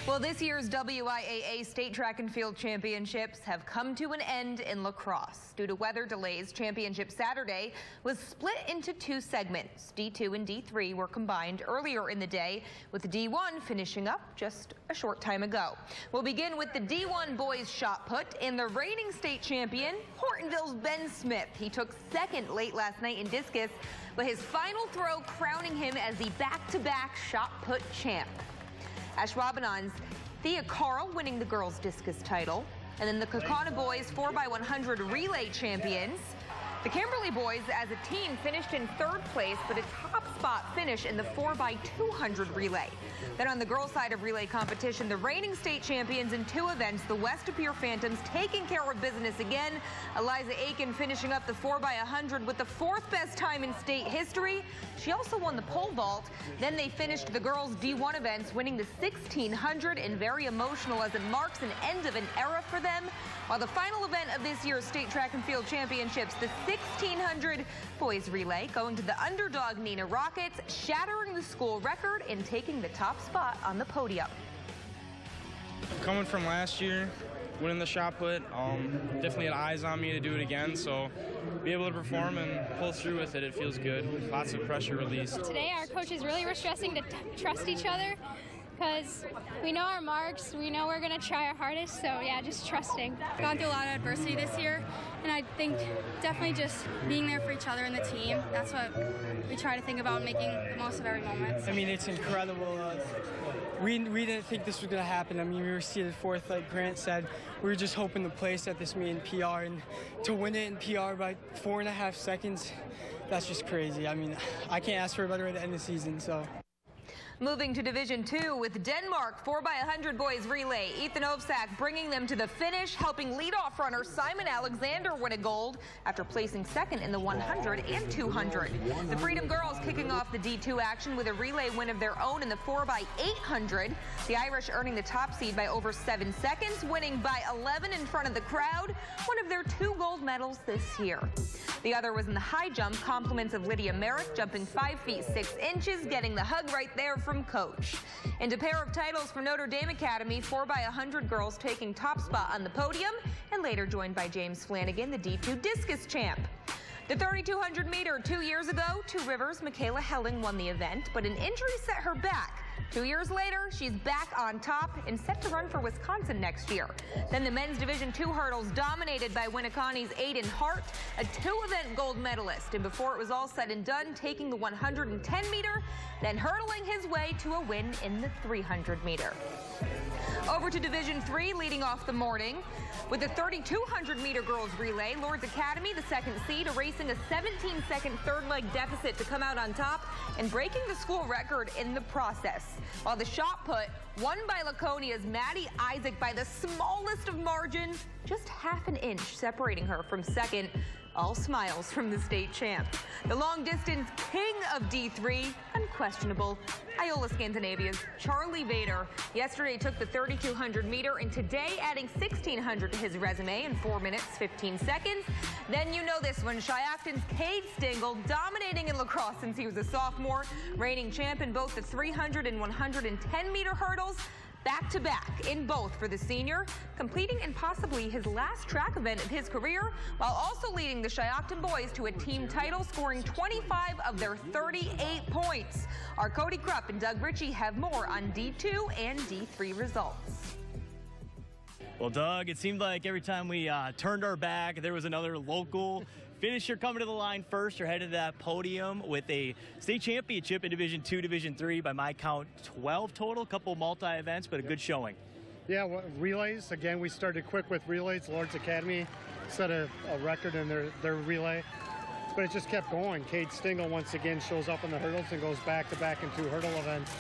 Well, this year's WIAA State Track and Field Championships have come to an end in lacrosse. Due to weather delays, Championship Saturday was split into two segments. D2 and D3 were combined earlier in the day, with D1 finishing up just a short time ago. We'll begin with the D1 boys shot put in the reigning state champion, Hortonville's Ben Smith. He took second late last night in discus, but his final throw crowning him as the back-to-back shot put champ. Ashwabanon's Thea Carl winning the girls' discus title. And then the Kaukauna boys 4x100 relay champions. The Kimberly boys as a team finished in third place, but a top spot finish in the 4x200 relay. Then on the girls' side of relay competition, the reigning state champions in two events, the West Appear Phantoms taking care of business again. Eliza Aiken finishing up the 4x100 with the fourth best time in state history. She also won the pole vault. Then they finished the girls' D1 events, winning the 1600, and very emotional as it marks an end of an era for them. While the final event of this year's State Track and Field Championships, the 1600 boys relay, going to the underdog Nina Rockets, shattering the school record and taking the top spot on the podium. Coming from last year, winning the shot put, definitely had eyes on me to do it again, so be able to perform and pull through with it, it feels good. Lots of pressure released. Today our coaches really were stressing to trust each other, because we know our marks, we know we're going to try our hardest, so yeah, just trusting. I've gone through a lot of adversity this year, and I think definitely just being there for each other and the team, that's what we try to think about, making the most of every moment. I mean, it's incredible. We didn't think this was going to happen. I mean, we were seated fourth, like Grant said. We were just hoping to place at this meet in PR, and to win it in PR by 4.5 seconds, that's just crazy. I mean, I can't ask for a better way to end the season, so. Moving to Division 2 with Denmark 4x100 boys relay. Ethan Ovsak bringing them to the finish, helping leadoff runner Simon Alexander win a gold after placing second in the 100 and 200. The Freedom girls kicking off the D2 action with a relay win of their own in the 4x800. The Irish earning the top seed by over 7 seconds, winning by 11 in front of the crowd, one of their 2 gold medals this year. The other was in the high jump, compliments of Lydia Merrick, jumping 5 feet 6 inches, getting the hug right there from coach. And a pair of titles for Notre Dame Academy, 4x100 girls taking top spot on the podium, and later joined by James Flanagan, the D2 discus champ. The 3,200 meter 2 years ago, Two Rivers' Michaela Helling won the event, but an injury set her back. 2 years later, she's back on top and set to run for Wisconsin next year. Then the men's Division 2 hurdles dominated by Winneconnee's Aiden Hart, a 2-event gold medalist, and before it was all said and done, taking the 110 meter, then hurdling his way to a win in the 300 meter. Over to Division 3, leading off the morning with the 3,200 meter girls relay. Lourdes Academy, the second seed, erasing a 17-second third leg deficit to come out on top and breaking the school record in the process. While the shot put, won by Laconia's Maddie Isaac by the smallest of margins, just half an inch separating her from second. All smiles from the state champ. The long distance king of D3, unquestionable, Iola Scandinavia's Charlie Vader. Yesterday took the 3,200 meter and today adding 1,600 to his resume in 4 minutes, 15 seconds. Then you know this one, Shiocton's Cade Stengel dominating in lacrosse since he was a sophomore, reigning champ in both the 300 and 110 meter hurdles. Back-to-back in both for the senior, completing in possibly his last track event of his career, while also leading the Shiocton boys to a team title, scoring 25 of their 38 points. Our Cody Krupp and Doug Ritchie have more on D2 and D3 results. Well, Doug, it seemed like every time we turned our back, there was another local finisher coming to the line first or headed to that podium with a state championship in Division 2, Division 3, by my count, 12 total, a couple multi-events, but a good showing. Yeah, well, relays, again, we started quick with relays. Lourdes Academy set a record in their relay, but it just kept going. Cade Stengel once again shows up in the hurdles and goes back-to-back in 2 hurdle events.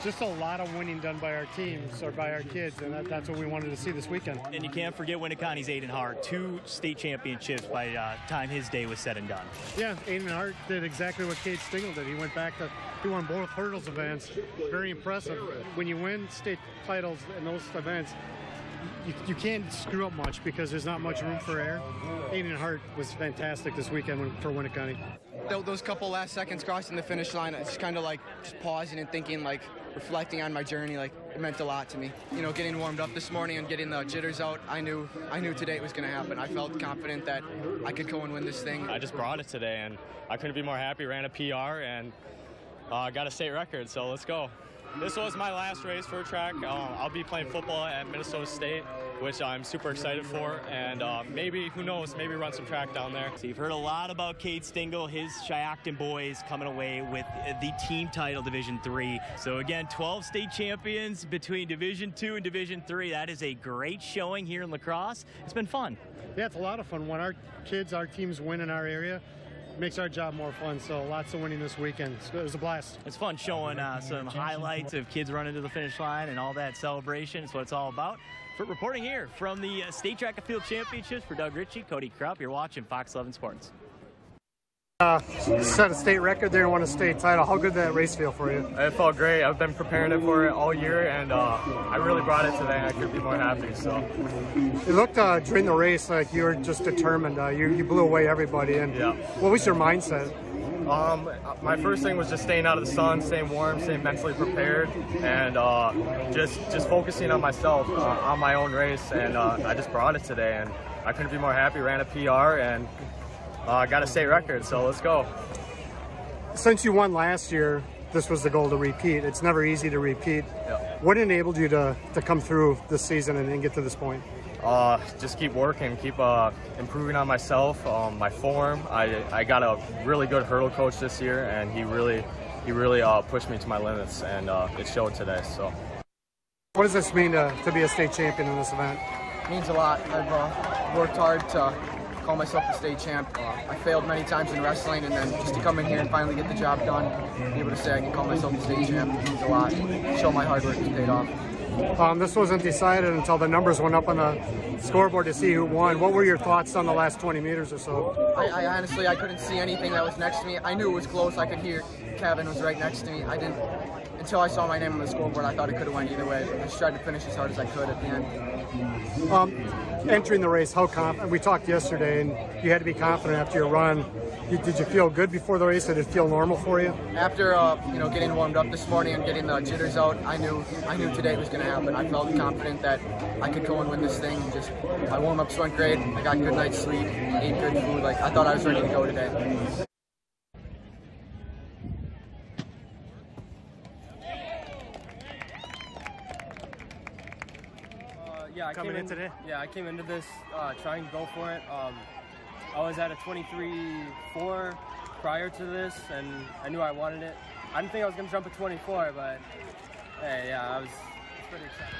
Just a lot of winning done by our teams or by our kids, and that's what we wanted to see this weekend. And you can't forget Winneconnee's Aiden Hart, 2 state championships by the time his day was said and done. Yeah, Aiden Hart did exactly what Cade Stengel did. He went back he won both hurdles events. Very impressive. When you win state titles in those events, you can't screw up much because there's not much room for error. Aiden Hart was fantastic this weekend for Winneconne. Those couple last seconds crossing the finish line, it's kind of like just pausing and thinking, like, reflecting on my journey, like it meant a lot to me. You know, getting warmed up this morning and getting the jitters out, I knew today it was going to happen. I felt confident that I could go and win this thing. I just brought it today, and I couldn't be more happy. Ran a PR and got a state record, so let's go. This was my last race for track. I'll be playing football at Minnesota State, which I'm super excited for, and maybe, who knows, maybe run some track down there. So you've heard a lot about Cade Stingle, his Shiocton boys coming away with the team title Division III. So again, 12 state champions between Division II and Division III. That is a great showing here in La Crosse. It's been fun. Yeah, it's a lot of fun. When our teams win in our area, makes our job more fun, so lots of winning this weekend. So it was a blast. It's fun showing some highlights of kids running to the finish line and all that celebration. It's what it's all about. For reporting here from the State Track and Field Championships for Doug Ritchie, Cody Krupp, you're watching Fox 11 Sports. Set a state record there and won a state title. How good did that race feel for you? It felt great. I've been preparing for it all year, and I really brought it today. I couldn't be more happy. So it looked during the race like you were just determined. You blew away everybody. And yeah. What was your mindset? My first thing was just staying out of the sun, staying warm, staying mentally prepared, and just focusing on myself, on my own race. And I just brought it today, and I couldn't be more happy. Ran a PR and got a state record, so let's go. Since you won last year, this was the goal to repeat. It's never easy to repeat. Yeah. What enabled you to come through this season and get to this point? Just keep working, keep improving on myself, my form. I got a really good hurdle coach this year, and he really pushed me to my limits, and it showed today. So, what does this mean to be a state champion in this event? It means a lot. I've worked hard to call myself the state champ. I failed many times in wrestling, and then just to come in here and finally get the job done, be able to say I can call myself the state champ, it means a lot. Show my hard work has paid off. This wasn't decided until the numbers went up on the scoreboard to see who won. What were your thoughts on the last 20 meters or so? I honestly, I couldn't see anything that was next to me. I knew it was close. I could hear Kevin was right next to me. I didn't, until I saw my name on the scoreboard, I thought it could have went either way. I just tried to finish as hard as I could at the end. Entering the race, how confident? We talked yesterday, and you had to be confident after your run. Did you feel good before the race? Did it feel normal for you? After getting warmed up this morning and getting the jitters out, I knew today was going to happen. I felt confident that I could go and win this thing. Just my warm-ups went great. I got a good night's sleep, ate good food. Like I thought I was ready to go today. Yeah, I came into this trying to go for it. I was at a 23.4 prior to this, and I knew I wanted it. I didn't think I was going to jump a 24, but hey, yeah, I was pretty excited.